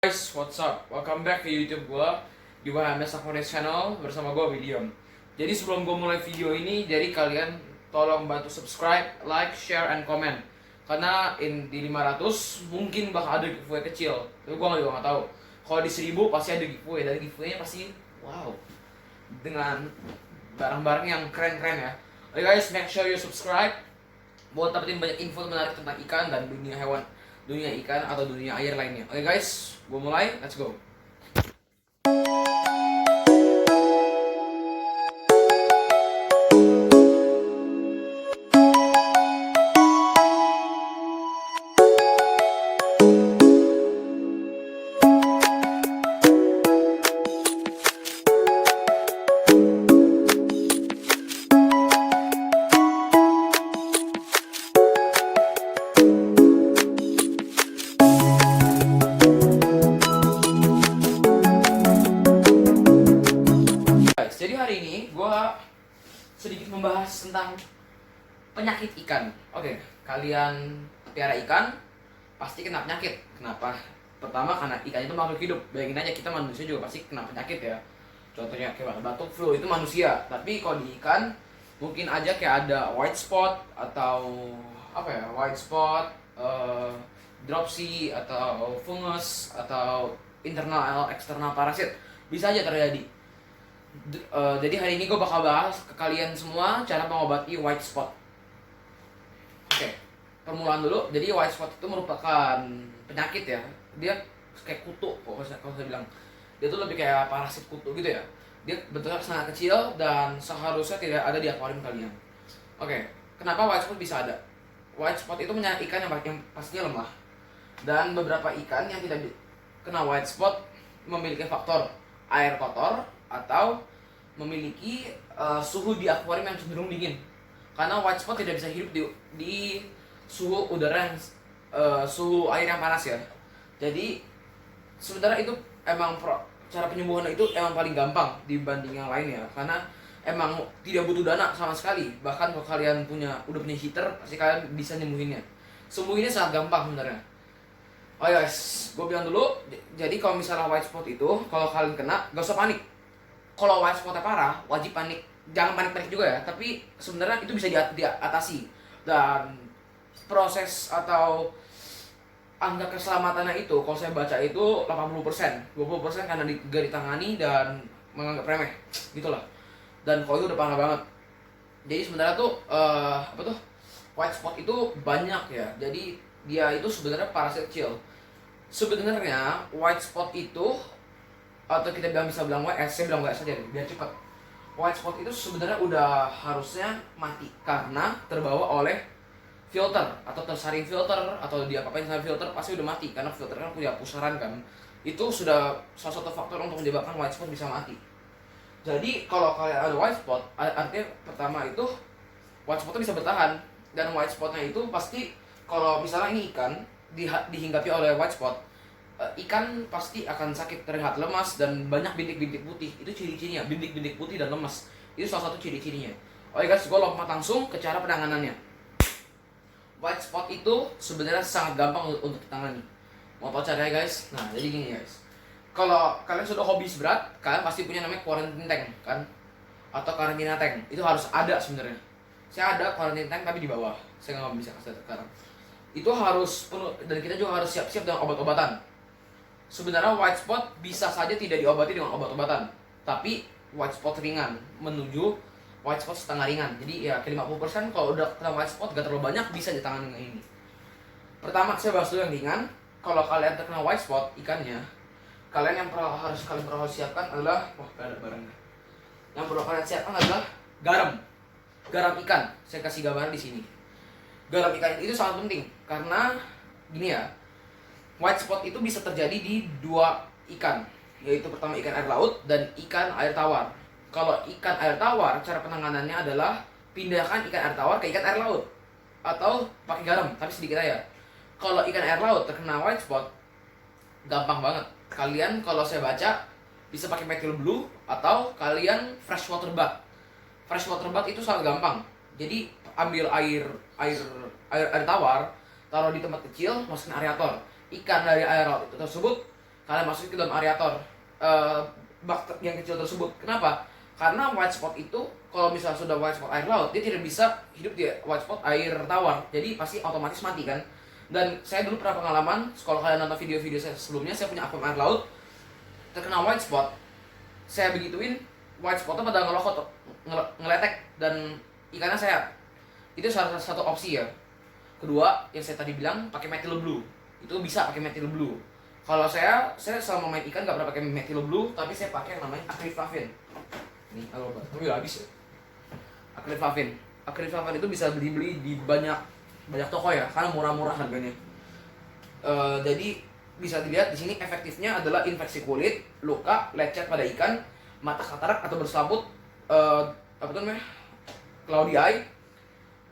Guys, what's up? Welcome back ke YouTube gua di WHMS Aquarius Channel bersama gua William. Jadi sebelum gua mulai video ini, jadi kalian tolong bantu subscribe, like, share, and comment. Karena di 500 mungkin bakal ada giveaway kecil. Tapi gua juga nggak tahu. Kalau di 1000 pasti ada giveaway. Dan giveaway-nya pasti wow. Dengan barang-barang yang keren-keren ya. Oke guys, make sure you subscribe buat dapetin banyak info menarik tentang ikan dan dunia hewan, dunia ikan atau dunia air lainnya. Oke guys, gue mulai, let's go. Jadi hari ini gue sedikit membahas tentang penyakit ikan. Oke, kalian piara ikan pasti kena penyakit. Kenapa? Pertama karena ikan itu makhluk hidup. Bayangin aja kita manusia juga pasti kena penyakit ya. Contohnya kayak batuk flu itu manusia. Tapi kalau di ikan mungkin aja kayak ada white spot atau white spot, dropsy atau fungus atau internal eksternal parasit. Bisa aja terjadi. Jadi hari ini gue bakal bahas ke kalian semua cara mengobati white spot. Oke, permulaan dulu. Jadi white spot itu merupakan penyakit ya. Dia kayak kutu, kalau saya bilang. Dia tuh lebih kayak parasit kutu gitu ya. Dia bentuknya sangat kecil dan seharusnya tidak ada di akuarium kalian. Oke, kenapa white spot bisa ada? White spot itu ikan yang pastinya lemah. Dan beberapa ikan yang tidak kena white spot memiliki faktor air kotor atau memiliki suhu di akuarium yang cenderung dingin. Karena white spot tidak bisa hidup di suhu udara yang suhu air yang panas ya. Jadi sebenarnya itu emang cara penyembuhan itu emang paling gampang dibanding yang lain ya. Karena emang tidak butuh dana sama sekali. Bahkan kalau kalian udah punya heater, pasti kalian bisa nyembuhinnya. Sembuhinnya sangat gampang sebenarnya. Oh guys, gue bilang dulu. Jadi kalau misalnya white spot itu, kalau kalian kena, gak usah panik. Kalau white spotnya parah, wajib panik. Jangan panik-panik juga ya. Tapi sebenarnya itu bisa diatasi. Dan proses atau angka keselamatannya itu, kalau saya baca itu 80%. 20% karena gak ditangani dan menganggap remeh. Gitulah. Dan kalau itu udah parah banget. Jadi sebenarnya tuh, white spot itu banyak ya. Jadi dia itu sebenarnya parasit kecil. Sebenarnya white spot itu, atau kita bisa bilang WS, saya bilang WS aja deh, biar cepat. White spot itu sebenarnya udah harusnya mati karena terbawa oleh filter atau tersaring filter atau diapa-apain sama filter, pasti udah mati karena filter kan punya pusaran kan. Itu sudah salah satu faktor untuk menyebabkan white spot bisa mati. Jadi kalau kalian ada white spot, artinya pertama itu white spot itu bisa bertahan, dan white spotnya itu pasti kalau misalnya ini ikan dihinggapi oleh white spot, ikan pasti akan sakit, terlihat lemas dan banyak bintik-bintik putih. Itu ciri-cirinya, bintik-bintik putih dan lemas. Itu salah satu ciri-cirinya. Oke guys, gue lompat langsung ke cara penanganannya. White spot itu sebenarnya sangat gampang untuk ditangani. Mau tau caranya guys? Nah, jadi gini guys. Kalau kalian sudah hobi berat, kalian pasti punya namanya quarantine tank kan? Atau karantina tank. Itu harus ada sebenarnya. Saya ada quarantine tank tapi di bawah. Saya nggak bisa kasih sekarang. Itu harus penuh, dan kita juga harus siap-siap dengan obat-obatan. Sebenarnya white spot bisa saja tidak diobati dengan obat-obatan, tapi white spot ringan menuju white spot setengah ringan. Jadi ya ke 50% kalau udah kena white spot gak terlalu banyak bisa ditangani dengan ini. Pertama saya bahas dulu yang ringan. Kalau kalian terkena white spot ikannya, kalian yang harus siapkan adalah gak ada barangnya. Yang perlu kalian siapkan adalah garam ikan. Saya kasih gambar di sini. Garam ikan itu sangat penting karena gini ya, white spot itu bisa terjadi di dua ikan, yaitu pertama ikan air laut dan ikan air tawar. Kalau ikan air tawar, cara penanganannya adalah pindahkan ikan air tawar ke ikan air laut atau pakai garam, tapi sedikit aja. Kalau ikan air laut terkena white spot, gampang banget. Kalian kalau saya baca bisa pakai methyl blue atau kalian fresh water bath. Fresh water bath itu sangat gampang. Jadi ambil air tawar, taruh di tempat kecil, masukin aerator. Ikan dari air laut itu tersebut kalian masukin ke dalam aerator yang kecil tersebut. Kenapa? Karena white spot itu kalau misalnya sudah white spot air laut, dia tidak bisa hidup di white spot air tawar, jadi pasti otomatis mati kan. Dan saya dulu pernah pengalaman, kalau kalian nonton video-video saya sebelumnya, saya punya akuarium air laut terkena white spot. Saya begituin, white spotnya pada ngelokot, ngeletek, dan ikannya sehat. Itu salah satu opsi ya. Kedua, yang saya tadi bilang pakai methyl blue, itu bisa pakai methyl blue. Kalau saya selama main ikan gak pernah pakai methyl blue, tapi saya pakai yang namanya acrylflavin. Ini kalau udah habis ya. Acrylflavin itu bisa beli di banyak toko ya, karena murah-murah harganya. Jadi bisa dilihat di sini efektifnya adalah infeksi kulit, luka, lecet pada ikan, mata katarak atau berselaput, apa tuh namanya, cloudy eye,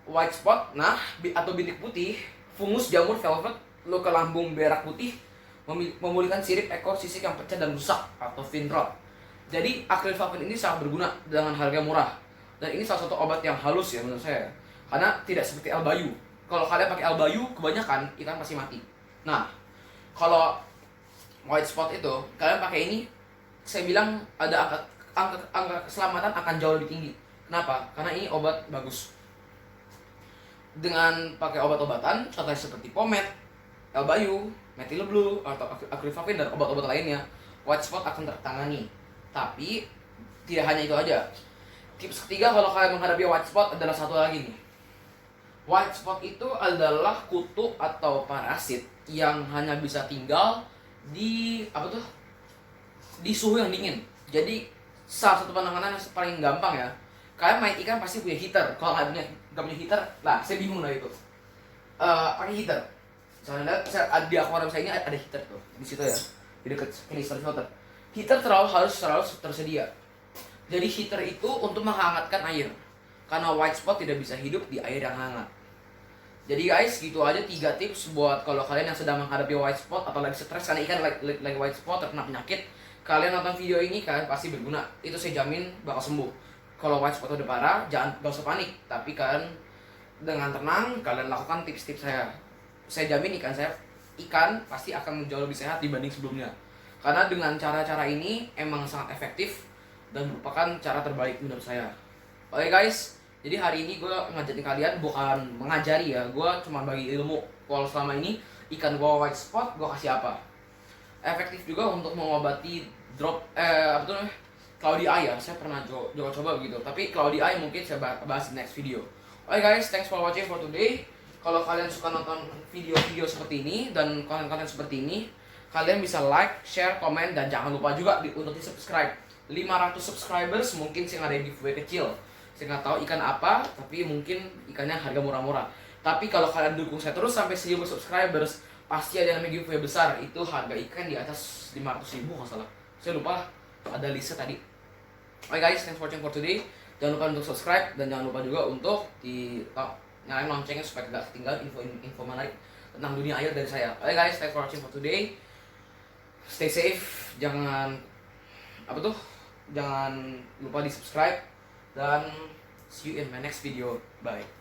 white spot, atau bintik putih, fungus jamur velvet, luka lambung berak putih, memulihkan sirip ekor sisik yang pecah dan rusak atau fin rot. Jadi acrylflavin ini sangat berguna dengan harga murah, dan ini salah satu obat yang halus ya menurut saya, karena tidak seperti albayu. Kalau kalian pakai albayu, kebanyakan ikan pasti mati. Nah, kalau white spot itu kalian pakai ini, saya bilang ada angka keselamatan akan jauh lebih tinggi. Kenapa? Karena ini obat bagus. Dengan pakai obat-obatan, contohnya seperti pomade, albayu, methyl blue, atau acrylflavin dan obat-obat lainnya, white spot akan tertangani. Tapi tidak hanya itu aja. Tips ketiga kalau kalian menghadapi white spot adalah satu lagi nih. White spot itu adalah kutu atau parasit yang hanya bisa tinggal di di suhu yang dingin. Jadi salah satu penanganan yang paling gampang ya. Kalian main ikan pasti punya heater. Kalau nggak punya heater, lah saya bingung lah itu. Pakai heater. Misalnya di akuarium saya ini ada heater tuh di situ ya, di dekat crystal filter. Heater harus selalu tersedia. Jadi heater itu untuk menghangatkan air, karena white spot tidak bisa hidup di air yang hangat. Jadi guys, gitu aja 3 tips buat kalau kalian yang sedang menghadapi white spot atau lagi stres karena ikan lagi white spot terkena penyakit. Kalian nonton video ini, kalian pasti berguna. Itu saya jamin bakal sembuh. Kalau white spot udah parah, gak usah panik. Tapi kalian dengan tenang, kalian lakukan tips-tips saya. Saya jamin ikan pasti akan jauh lebih sehat dibanding sebelumnya. Karena dengan cara-cara ini emang sangat efektif dan merupakan cara terbaik menurut saya. Oke guys, jadi hari ini gue ngajarin kalian, bukan mengajari ya, gue cuma bagi ilmu. Kalau selama ini ikan gue white spot, gue kasih apa. Efektif juga untuk mengobati cloudy eye ya. Saya pernah coba begitu, tapi cloudy eye mungkin saya bahas di next video. Oke guys, thanks for watching for today. Kalau kalian suka nonton video-video seperti ini dan konten-konten seperti ini, kalian bisa like, share, komen, dan jangan lupa juga untuk di subscribe. 500 subscribers mungkin saya ngadain giveaway kecil. Saya nggak tahu ikan apa, tapi mungkin ikannya harga murah-murah. Tapi kalau kalian dukung saya terus sampai 1000 subscribers, pasti ada yang namanya giveaway besar. Itu harga ikan di atas 500.000 kalau salah. Saya lupa, ada listnya tadi. Oke guys, thanks for watching for today. Jangan lupa untuk subscribe dan jangan lupa juga untuk nyalain loncengnya supaya tidak ketinggalan info menarik tentang dunia air dari saya. Oke guys, thanks for watching for today. Stay safe, jangan lupa di subscribe, dan see you in my next video. Bye.